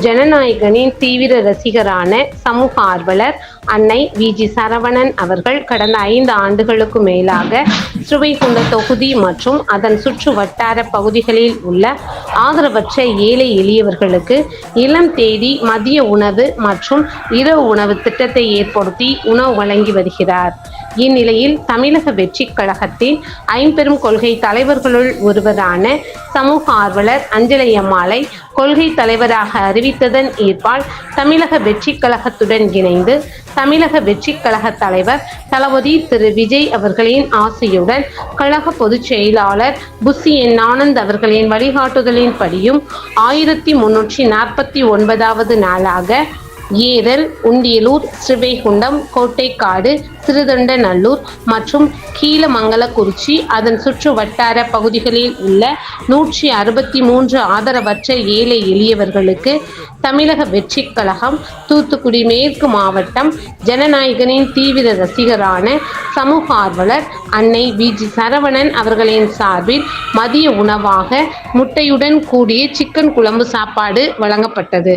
ஜனநாயகனின் தீவிர ரசிகரான சமூக ஆர்வலர் அன்னை வி.ஜி. சரவணன் அவர்கள் கடந்த 5 ஆண்டுகளுக்கு மேலாக ஸ்ரீவைகுண்டம் தொகுதி மற்றும் அதன் சுற்று வட்டார பகுதிகளில் உள்ள ஆதரவற்ற ஏழை எளியவர்களுக்கு இளம் தேதி மதிய உணவு மற்றும் இரவு உணவு திட்டத்தை ஏற்படுத்தி உணவு வழங்கி வருகிறார். இந்நிலையில் தமிழக வெற்றிக் கழகத்தின் ஐம்பெரும் கொள்கை தலைவர்களுள் ஒருவரான சமூக ஆர்வலர் அஞ்சலை அம்மாளை கொள்கை தலைவராக அறிவித்ததன் ஈர்ப்பால் தமிழக வெற்றிக் கழகத்துடன் இணைந்து தமிழக வெற்றிக் கழக தலைவர் தளபதி திரு விஜய் அவர்களின் ஆசையுடன் கழக பொதுச் செயலாளர் புசி என் ஆனந்த் அவர்களின் வழிகாட்டுதலின்படியும் 1349வது நாளாக ஏரல், உண்டியலூர், ஸ்ரீவைகுண்டம், கோட்டைக்காடு, சிறுதொண்டநல்லூர் மற்றும் கீழமங்கலக்குறிச்சி அதன் சுற்று வட்டார பகுதிகளில் உள்ள 163 ஆதரவற்ற ஏழை எளியவர்களுக்கு தமிழக வெற்றிக் கழகம் தூத்துக்குடி மேற்கு மாவட்டம் ஜனநாயகனின் தீவிர ரசிகரான சமூக ஆர்வலர் அன்னை வி.ஜி. சரவணன் அவர்களின் சார்பில் மதிய உணவாக முட்டையுடன் கூடிய சிக்கன் குழம்பு சாப்பாடு வழங்கப்பட்டது.